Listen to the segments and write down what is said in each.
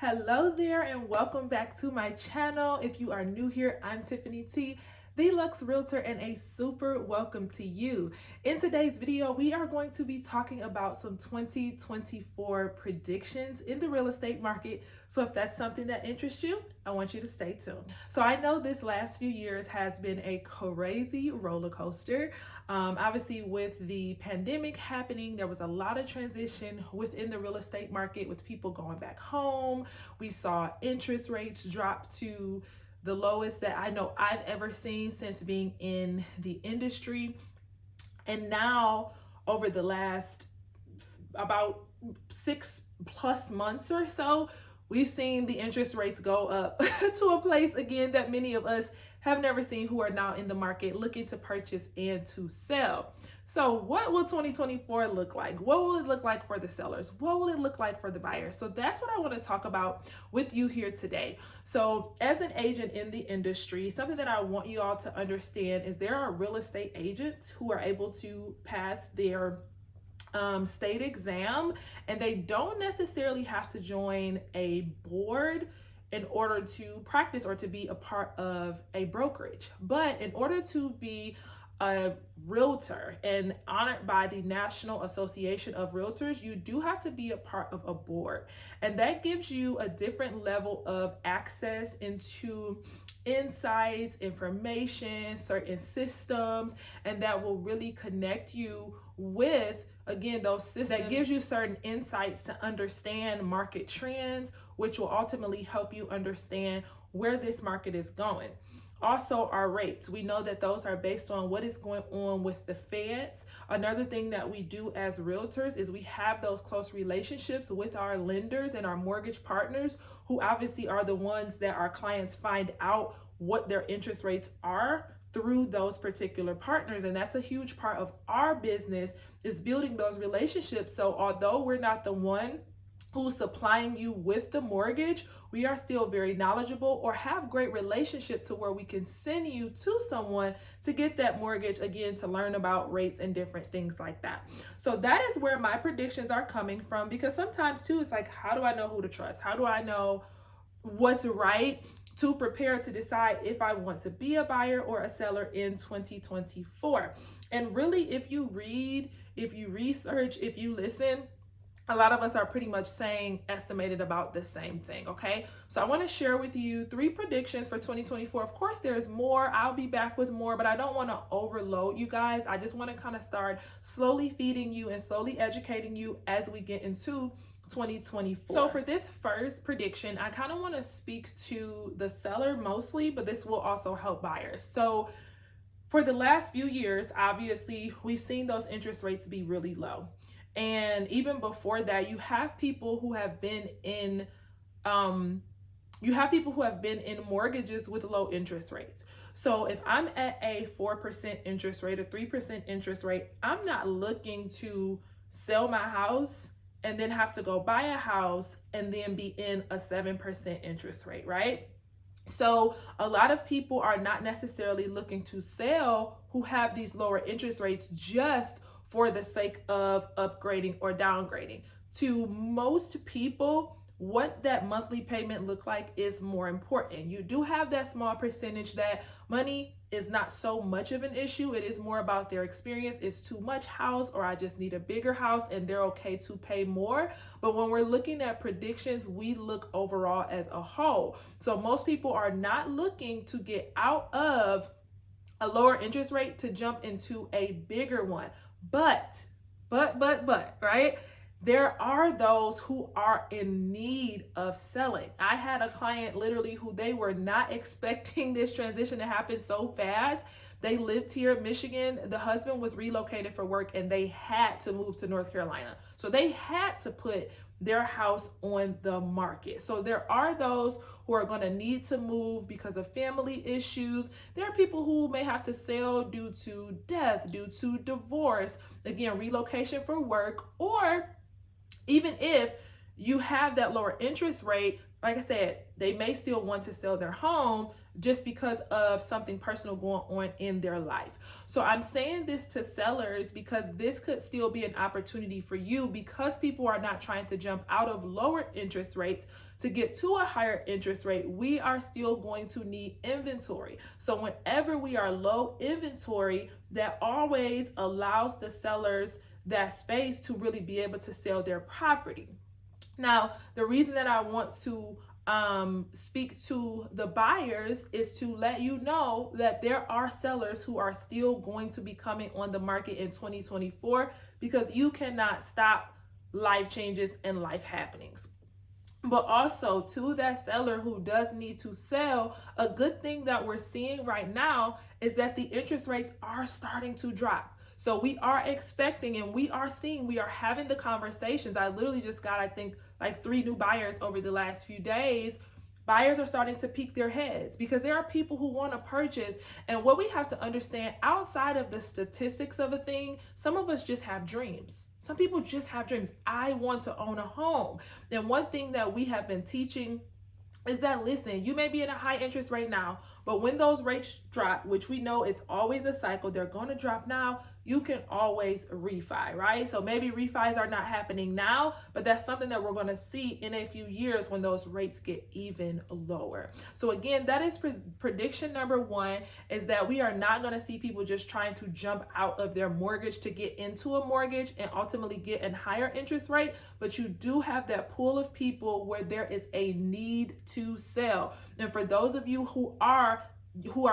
Hello there and welcome back to my channel. If you are new here, I'm Tiffany T, the Lux Realtor, and a super welcome to you. In today's video, we are going to be talking about some 2024 predictions in the real estate market. So if that's something that interests you, I want you to stay tuned. So I know this last few years has been a crazy roller coaster. Obviously, with the pandemic happening, there was a lot of transition within the real estate market with people going back home. We saw interest rates drop to the lowest that I know I've ever seen since being in the industry. And now, over the last about 6+ months or so, we've seen the interest rates go up to a place again that many of us have never seen, who are now in the market looking to purchase and to sell. So what will 2024 look like? What will it look like for the sellers? What will it look like for the buyers? So that's what I want to talk about with you here today. So as an agent in the industry, something that I want you all to understand is there are real estate agents who are able to pass their state exam, and they don't necessarily have to join a board in order to practice or to be a part of a brokerage. But in order to be a realtor and honored by the National Association of Realtors, you do have to be a part of a board. And that gives you a different level of access into insights, information, certain systems, and that will really connect you with, again, those systems that gives you certain insights to understand market trends, which will ultimately help you understand where this market is going. Also, our rates. We know that those are based on what is going on with the feds. Another thing that we do as realtors is we have those close relationships with our lenders and our mortgage partners, who obviously are the ones that our clients find out what their interest rates are through those particular partners. And that's a huge part of our business, is building those relationships. So although we're not the one who's supplying you with the mortgage, we are still very knowledgeable or have great relationship to where we can send you to someone to get that mortgage, again, to learn about rates and different things like that. So that is where my predictions are coming from, because sometimes too, it's like, how do I know who to trust? How do I know what's right to prepare to decide if I want to be a buyer or a seller in 2024? And really, if you read, if you research, if you listen, a lot of us are pretty much saying estimated about the same thing, okay? So I want to share with you 3 predictions for 2024. Of course, there's more. I'll be back with more, but I don't want to overload you guys. I just want to kind of start slowly feeding you and slowly educating you as we get into 2024. So for this first prediction, I kind of want to speak to the seller mostly, but this will also help buyers. So for the last few years, obviously, we've seen those interest rates be really low. And even before that, you have people who have been in mortgages with low interest rates. So if I'm at a 4% interest rate, a 3% interest rate, I'm not looking to sell my house and then have to go buy a house and then be in a 7% interest rate, right? So a lot of people are not necessarily looking to sell who have these lower interest rates just for the sake of upgrading or downgrading. To most people, what that monthly payment look like is more important. You do have that small percentage that money is not so much of an issue. It is more about their experience. It's too much house, or I just need a bigger house, and they're okay to pay more. But when we're looking at predictions, we look overall as a whole. So most people are not looking to get out of a lower interest rate to jump into a bigger one. But, right? There are those who are in need of selling. I had a client literally who they were not expecting this transition to happen so fast. They lived here in Michigan. The husband was relocated for work and they had to move to North Carolina. So they had to put their house on the market. So there are those who are going to need to move because of family issues. There are people who may have to sell due to death, due to divorce, again, relocation for work, or even if you have that lower interest rate, like I said, they may still want to sell their home just because of something personal going on in their life. So I'm saying this to sellers because this could still be an opportunity for you, because people are not trying to jump out of lower interest rates to get to a higher interest rate, we are still going to need inventory. So whenever we are low inventory, that always allows the sellers that space to really be able to sell their property. Now, the reason that I want to speak to the buyers is to let you know that there are sellers who are still going to be coming on the market in 2024, because you cannot stop life changes and life happenings. But also, to that seller who does need to sell, a good thing that we're seeing right now is that the interest rates are starting to drop. So we are expecting, and we are seeing, we are having the conversations. I literally just got, I think, like 3 new buyers over the last few days. Buyers are starting to peek their heads because there are people who want to purchase. And what we have to understand, outside of the statistics of a thing, some of us just have dreams. Some people just have dreams. I want to own a home. And one thing that we have been teaching is that, listen, you may be in a high interest rate now, but when those rates drop, which we know it's always a cycle, they're going to drop now, you can always refi, right? So maybe refis are not happening now, but that's something that we're going to see in a few years when those rates get even lower. So again, that is prediction number 1, is that we are not going to see people just trying to jump out of their mortgage to get into a mortgage and ultimately get a higher interest rate, but you do have that pool of people where there is a need to sell. And for those of you who are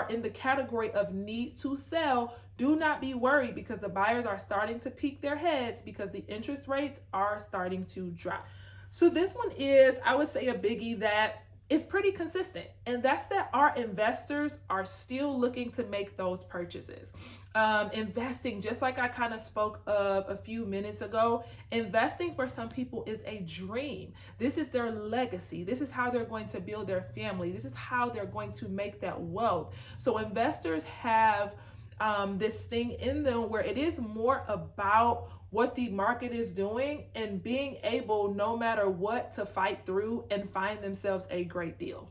in the category of need to sell, do not be worried, because the buyers are starting to peek their heads because the interest rates are starting to drop. So this one is, I would say, a biggie that is pretty consistent, and that's that our investors are still looking to make those purchases. Investing, just like I kind of spoke of a few minutes ago, investing for some people is a dream. This is their legacy. This is how they're going to build their family. This is how they're going to make that wealth. So investors have this thing in them where it is more about what the market is doing and being able, no matter what, to fight through and find themselves a great deal.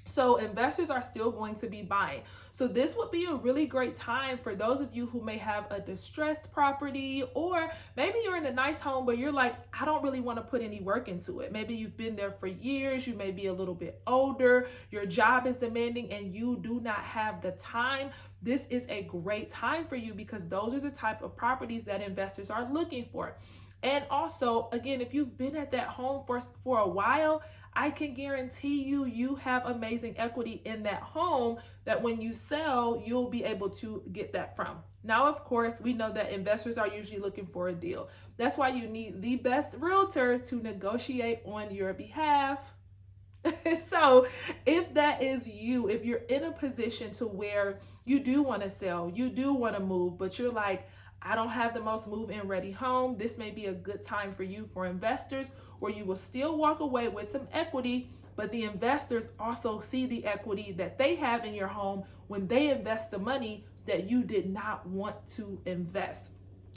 So investors are still going to be buying. So this would be a really great time for those of you who may have a distressed property, or maybe you're in a nice home, but you're like, I don't really want to put any work into it. Maybe you've been there for years. You may be a little bit older. Your job is demanding and you do not have the time. This is a great time for you, because those are the type of properties that investors are looking for. And also, again, if you've been at that home for a while, I can guarantee you have amazing equity in that home that when you sell, you'll be able to get that from. Now, of course, we know that investors are usually looking for a deal. That's why you need the best realtor to negotiate on your behalf. So if that is you, if you're in a position to where you do want to sell, you do want to move, but you're like, I don't have the most move-in ready home, this may be a good time for you, for investors, where you will still walk away with some equity, but the investors also see the equity that they have in your home when they invest the money that you did not want to invest.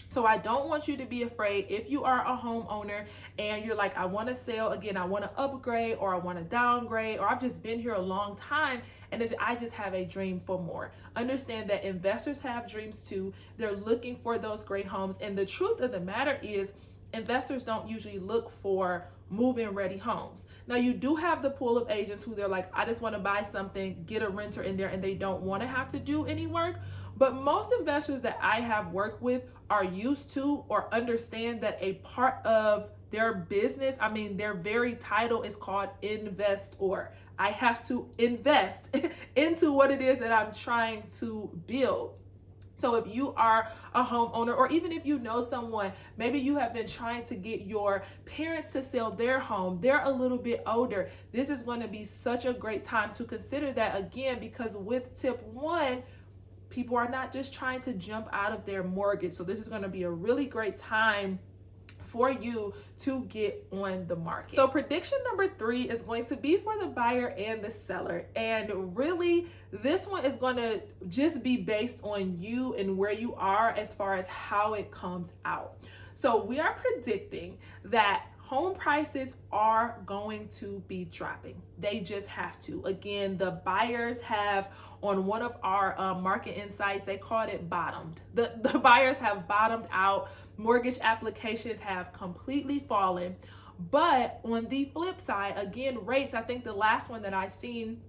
So I don't want you to be afraid if you are a homeowner and you're like, I want to sell, again, I want to upgrade, or I want to downgrade, or I've just been here a long time and I just have a dream for more. Understand that investors have dreams too. They're looking for those great homes. And the truth of the matter is, investors don't usually look for move-in ready homes. Now, you do have the pool of agents who they're like, I just want to buy something, get a renter in there, and they don't want to have to do any work. But most investors that I have worked with are used to or understand that a part of their business, I mean, their very title is called investor. I have to invest into what it is that I'm trying to build. So if you are a homeowner, or even if you know someone, maybe you have been trying to get your parents to sell their home, they're a little bit older, this is going to be such a great time to consider that, again, because with tip 1, people are not just trying to jump out of their mortgage. So this is going to be a really great time for you to get on the market. So prediction number 3 is going to be for the buyer and the seller. And really, this one is going to just be based on you and where you are as far as how it comes out. So we are predicting that home prices are going to be dropping. They just have to. Again, the buyers have, on one of our market insights, they called it bottomed. The buyers have bottomed out. Mortgage applications have completely fallen. But on the flip side, again, rates, I think the last one that I seen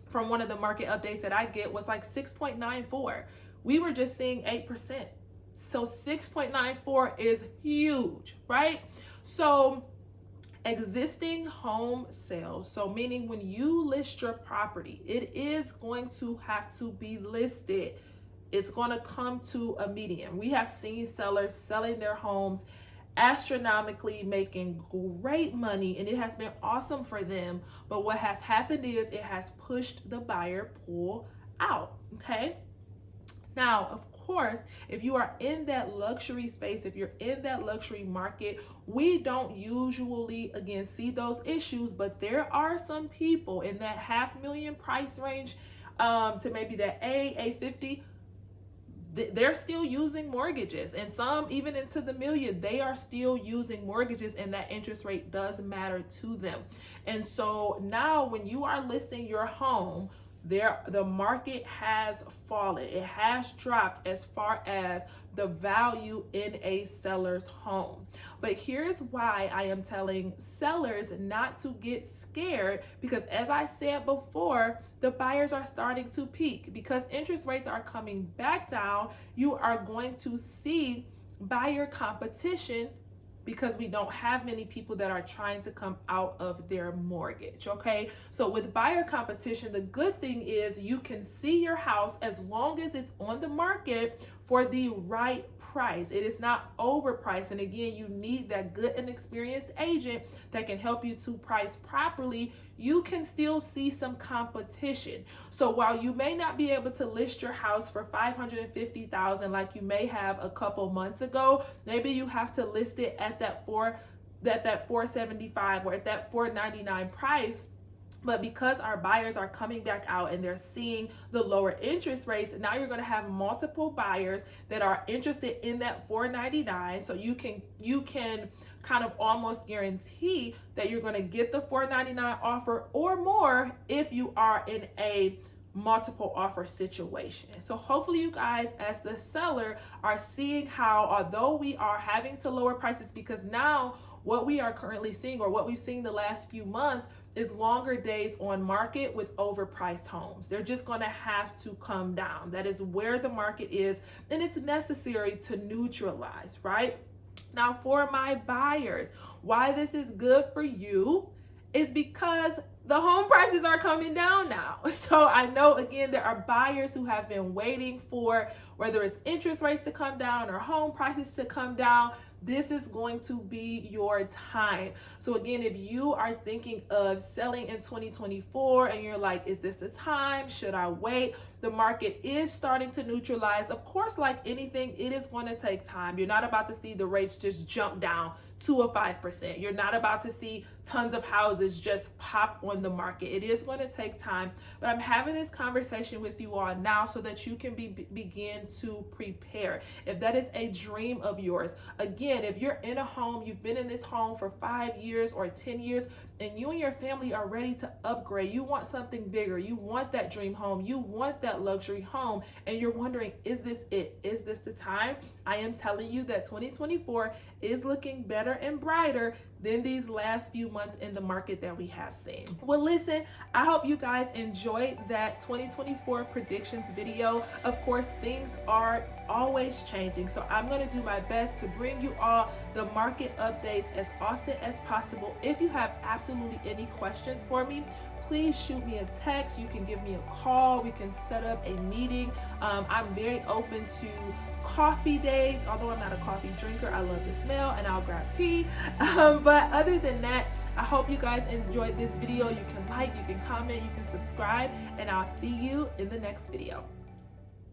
from one of the market updates that I get was like 6.94. We were just seeing 8%. So 6.94 is huge, right? So existing home sales, so meaning when you list your property, it is going to have to be listed. It's going to come to a median. We have seen sellers selling their homes astronomically, making great money, and it has been awesome for them. But what has happened is it has pushed the buyer pool out. Okay. Now, of course, if you are in that luxury space, if you're in that luxury market, we don't usually, again, see those issues, but there are some people in that $500,000 price range to maybe that A50, they're still using mortgages, and some even into the million, they are still using mortgages, and that interest rate does matter to them. And so now when you are listing your home, the market has fallen. It has dropped as far as the value in a seller's home. But here's why I am telling sellers not to get scared, because as I said before, the buyers are starting to peak. Because interest rates are coming back down, you are going to see buyer competition, because we don't have many people that are trying to come out of their mortgage. Okay, so with buyer competition, the good thing is you can see your house as long as it's on the market for the right price. It is not overpriced. And again, you need that good and experienced agent that can help you to price properly. You can still see some competition. So while you may not be able to list your house for $550,000 like you may have a couple months ago, maybe you have to list it at that $475 or at that $499 price. But because our buyers are coming back out and they're seeing the lower interest rates, now you're going to have multiple buyers that are interested in that $499. So you can kind of almost guarantee that you're going to get the $499 offer or more if you are in a multiple offer situation. So hopefully you guys, as the seller, are seeing how, although we are having to lower prices, because now what we are currently seeing, or what we've seen the last few months, is longer days on market with overpriced homes. They're just going to have to come down. That is where the market is, and it's necessary to neutralize, right? Now, for my buyers, why this is good for you is because the home prices are coming down now. So I know, again, there are buyers who have been waiting for whether it's interest rates to come down or home prices to come down. This is going to be your time. So again, if you are thinking of selling in 2024 and you're like, is this the time? Should I wait? The market is starting to neutralize. Of course, like anything, it is going to take time. You're not about to see the rates just jump down to a 5%. You're not about to see tons of houses just pop on the market. It is going to take time, but I'm having this conversation with you all now so that you can begin to prepare. If that is a dream of yours, again, if you're in a home, you've been in this home for 5 years or 10 years, and you and your family are ready to upgrade, you want something bigger, you want that dream home, you want that luxury home, and you're wondering, is this it? Is this the time? I am telling you that 2024 is looking better and brighter than these last few months in the market that we have seen. Well, listen, I hope you guys enjoyed that 2024 predictions video. Of course, things are always changing, so I'm going to do my best to bring you all the market updates as often as possible. If you have absolutely any questions for me, please shoot me a text. You can give me a call. We can set up a meeting. I'm very open to coffee dates, although I'm not a coffee drinker. I love the smell, and I'll grab tea. But other than that, I hope you guys enjoyed this video. You can like, you can comment, you can subscribe, and I'll see you in the next video.